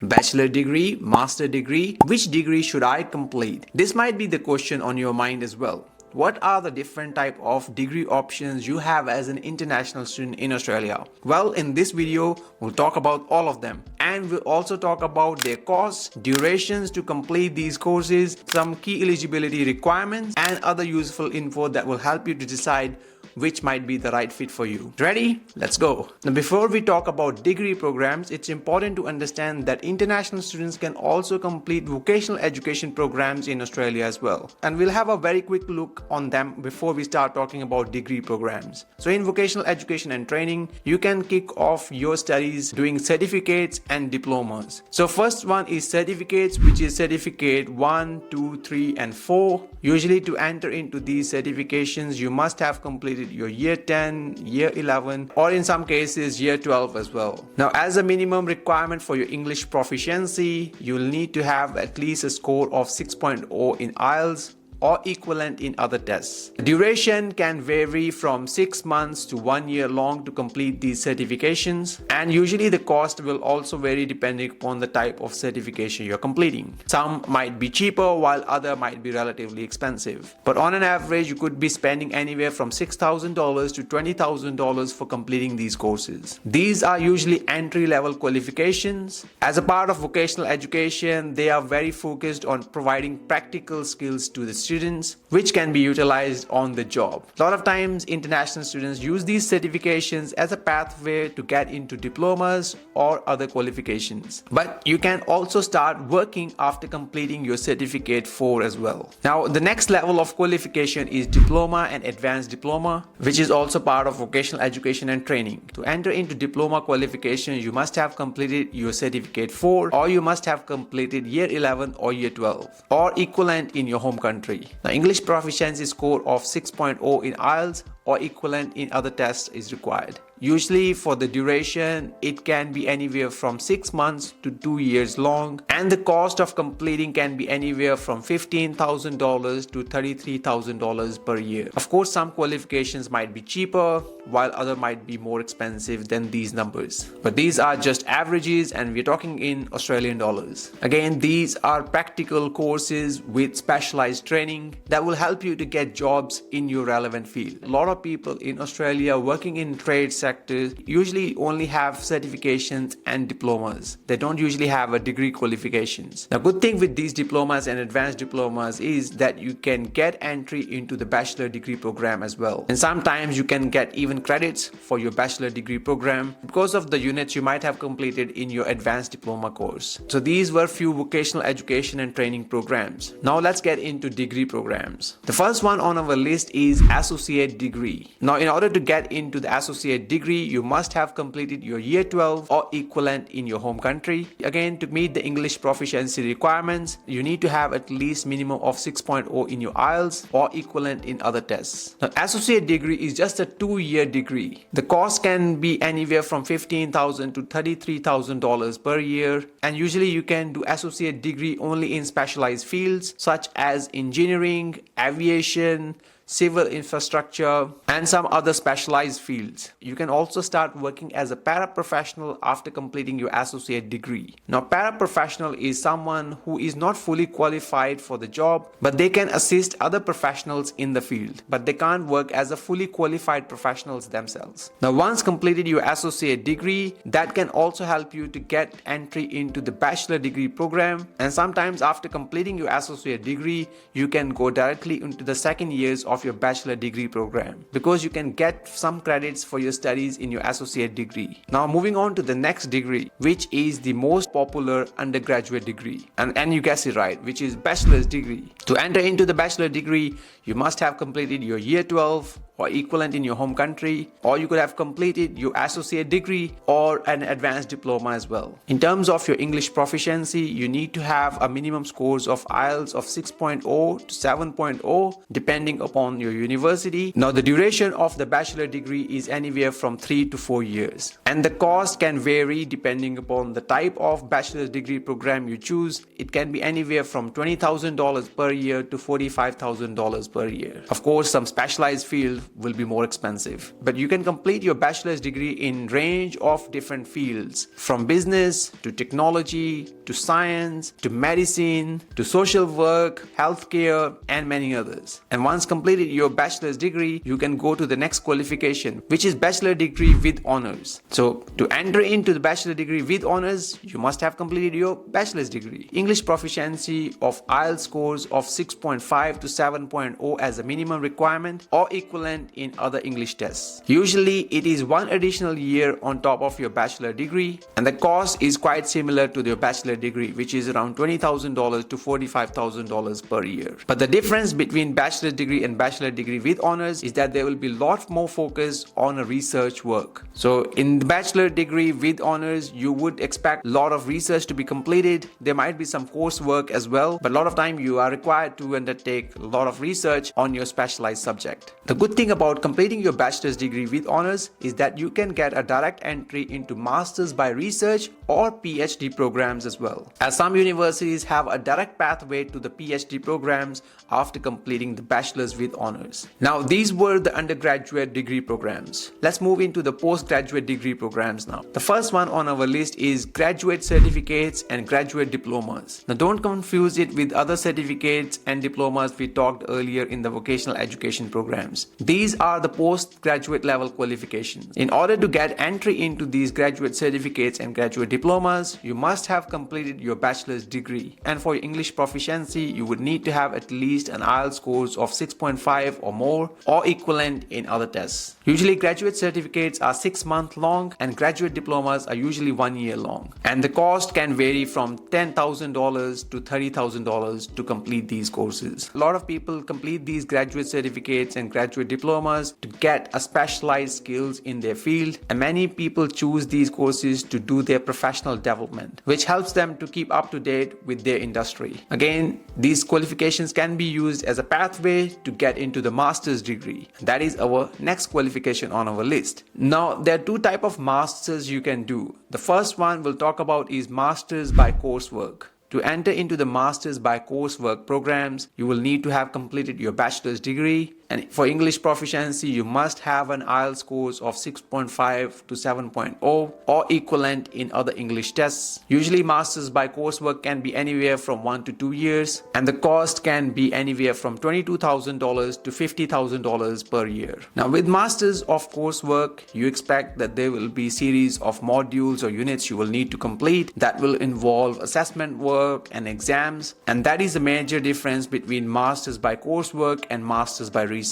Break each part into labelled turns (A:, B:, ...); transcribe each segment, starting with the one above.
A: Bachelor degree, master degree, which degree should I complete? This might be the question on your mind as well. What are the different type of degree options you have as an international student in Australia? Well, in this video, we'll talk about all of them, and we'll also talk about their costs, durations to complete these courses, some key eligibility requirements, and other useful info that will help you to decide which might be the right fit for you. Ready? Let's go. Now, before we talk about degree programs, it's important to understand that international students can also complete vocational education programs in Australia as well. And we'll have a very quick look on them before we start talking about degree programs. So in vocational education and training, you can kick off your studies doing certificates and diplomas. So first one is certificates, which is certificate 1, 2, 3, and 4. Usually to enter into these certifications, you must have completed your year 10, year 11, or in some cases year 12 as well. Now, as a minimum requirement for your English proficiency, you'll need to have at least a score of 6.0 in IELTS or equivalent in other tests. The duration can vary from 6 months to 1 year long to complete these certifications, and usually the cost will also vary depending upon the type of certification you're completing. Some might be cheaper while other might be relatively expensive. But on an average, you could be spending anywhere from $6,000 to $20,000 for completing these courses. These are usually entry-level qualifications. As a part of vocational education, they are very focused on providing practical skills to the students, which can be utilized on the job. A lot of times, international students use these certifications as a pathway to get into diplomas or other qualifications. But you can also start working after completing your certificate 4 as well. Now, the next level of qualification is diploma and advanced diploma, which is also part of vocational education and training. To enter into diploma qualification, you must have completed your certificate 4, or you must have completed year 11 or year 12, or equivalent in your home country. Now, English proficiency score of 6.0 in IELTS or equivalent in other tests is required. Usually for the duration, it can be anywhere from 6 months to 2 years long, and the cost of completing can be anywhere from $15,000 to $33,000 per year. Of course, some qualifications might be cheaper while other might be more expensive than these numbers. But these are just averages, and we're talking in Australian dollars. Again, these are practical courses with specialized training that will help you to get jobs in your relevant field. A lot of people in Australia working in trade sectors usually only have certifications and diplomas. They don't usually have a degree qualifications. The good thing with these diplomas and advanced diplomas is that you can get entry into the bachelor degree program as well. And sometimes you can get even credits for your bachelor degree program because of the units you might have completed in your advanced diploma course. So these were few vocational education and training programs. Now let's get into degree programs. The first one on our list is associate degree. Now, in order to get into the associate degree, you must have completed your year 12 or equivalent in your home country. Again, to meet the English proficiency requirements, you need to have at least minimum of 6.0 in your IELTS or equivalent in other tests. Now, associate degree is just a 2-year degree. The cost can be anywhere from $15,000 to $33,000 per year, and usually you can do associate degree only in specialized fields such as engineering, aviation, civil infrastructure, and some other specialized fields. You can also start working as a paraprofessional after completing your associate degree. Now, paraprofessional is someone who is not fully qualified for the job, but they can assist other professionals in the field, but they can't work as a fully qualified professionals themselves. Now, once completed your associate degree, that can also help you to get entry into the bachelor degree program, and sometimes after completing your associate degree, you can go directly into the second years of your bachelor degree program because you can get some credits for your studies in your associate degree. Now, moving on to the next degree, which is the most popular undergraduate degree, and you guess it right, which is bachelor's degree. To enter into the bachelor degree, you must have completed your year 12 or equivalent in your home country, or you could have completed your associate degree or an advanced diploma as well. In terms of your English proficiency, you need to have a minimum scores of IELTS of 6.0 to 7.0 depending upon your university. Now, the duration of the bachelor degree is anywhere from 3 to 4 years, and the cost can vary depending upon the type of bachelor's degree program you choose. It can be anywhere from $20,000 per year to $45,000 per year. Of course, some specialized field will be more expensive. But you can complete your bachelor's degree in range of different fields, from business to technology to science to medicine to social work, healthcare, and many others. And once completed your bachelor's degree, you can go to the next qualification, which is bachelor degree with honors. So to enter into the bachelor degree with honors, you must have completed your bachelor's degree. English proficiency of IELTS scores of 6.5 to 7.0 as a minimum requirement or equivalent in other English tests. Usually it is one additional year on top of your bachelor degree, and the cost is quite similar to your bachelor degree, which is around $20,000 to $45,000 per year. But the difference between bachelor's degree and bachelor degree with honors is that there will be a lot more focus on a research work. So in the bachelor degree with honors, you would expect a lot of research to be completed. There might be some coursework as well, but a lot of time you are required to undertake a lot of research on your specialized subject. The good thing about completing your bachelor's degree with honors is that you can get a direct entry into masters by research or PhD programs as well, as some universities have a direct pathway to the PhD programs after completing the bachelor's with honors. Now, these were the undergraduate degree programs. Let's move into the postgraduate degree programs now. The first one on our list is graduate certificates and graduate diplomas. Now, don't confuse it with other certificates and diplomas we talked earlier in the vocational education programs. These are the postgraduate level qualifications. In order to get entry into these graduate certificates and graduate diplomas, you must have completed your bachelor's degree. And for your English proficiency, you would need to have at least an IELTS scores of 6.5 or more or equivalent in other tests. Usually graduate certificates are 6 months long and graduate diplomas are usually 1 year long. And the cost can vary from $10,000 to $30,000 to complete these courses. A lot of people complete these graduate certificates and graduate diplomas to get a specialized skills in their field, and many people choose these courses to do their professional development, which helps them to keep up to date with their industry. Again, these qualifications can be used as a pathway to get into the master's degree. That is our next qualification on our list. Now, there are two types of masters you can do. The first one we'll talk about is masters by coursework. To enter into the masters by coursework programs, you will need to have completed your bachelor's degree, and for English proficiency, you must have an IELTS scores of 6.5 to 7.0 or equivalent in other English tests. Usually masters by coursework can be anywhere from 1 to 2 years, and the cost can be anywhere from $22,000 to $50,000 per year. Now, with masters of coursework, you expect that there will be series of modules or units you will need to complete that will involve assessment work and exams, and that is the major difference between masters by coursework and masters by research.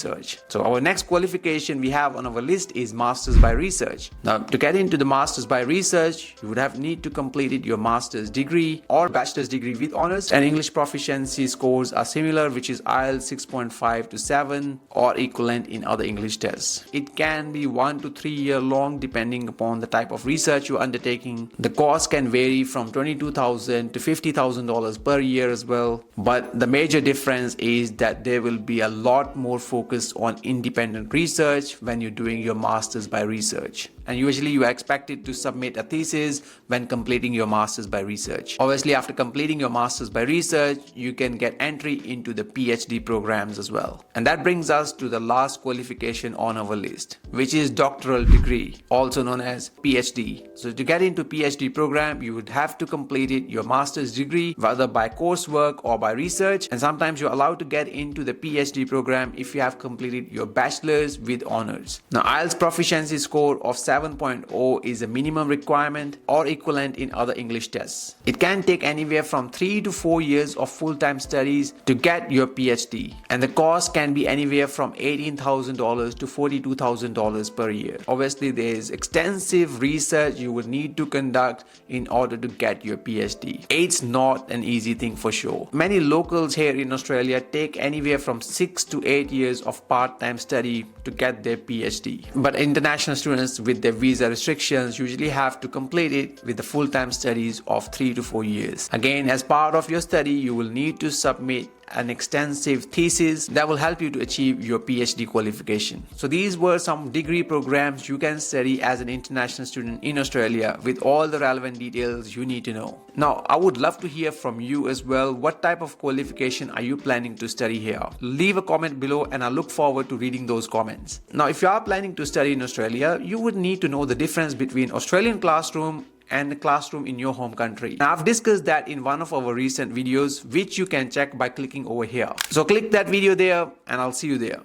A: So our next qualification we have on our list is masters by research. Now, to get into the masters by research, you would have need to complete your master's degree or bachelor's degree with honors, and English proficiency scores are similar, which is IELTS 6.5 to 7 or equivalent in other English tests. It can be 1 to 3 year long depending upon the type of research you're undertaking. The cost can vary from $22,000 to $50,000 per year as well, but the major difference is that there will be a lot more focus on independent research when you're doing your masters by research. And usually you are expected to submit a thesis when completing your masters by research. Obviously, after completing your masters by research, you can get entry into the PhD programs as well. And that brings us to the last qualification on our list, which is doctoral degree, also known as PhD. So to get into PhD program, you would have to complete your master's degree, whether by coursework or by research. And sometimes you're allowed to get into the PhD program if you have completed your bachelor's with honors. Now, IELTS proficiency score of 7.0 is a minimum requirement or equivalent in other English tests. It can take anywhere from 3 to 4 years of full-time studies to get your PhD, and the cost can be anywhere from $18,000 to $42,000 per year. Obviously, there is extensive research you would need to conduct in order to get your PhD. It's not an easy thing for sure. Many locals here in Australia take anywhere from 6 to 8 years of part-time study to get their PhD. But international students with their visa restrictions usually have to complete it with the full-time studies of 3 to 4 years. Again, as part of your study, you will need to submit an extensive thesis that will help you to achieve your PhD qualification. So these were some degree programs you can study as an international student in Australia with all the relevant details you need to know. Now, I would love to hear from you as well. What type of qualification are you planning to study here? Leave a comment below and I look forward to reading those comments. Now, if you are planning to study in Australia, you would need to know the difference between Australian classroom and the classroom in your home country. Now, I've discussed that in one of our recent videos, which you can check by clicking over here. So click that video there and I'll see you there.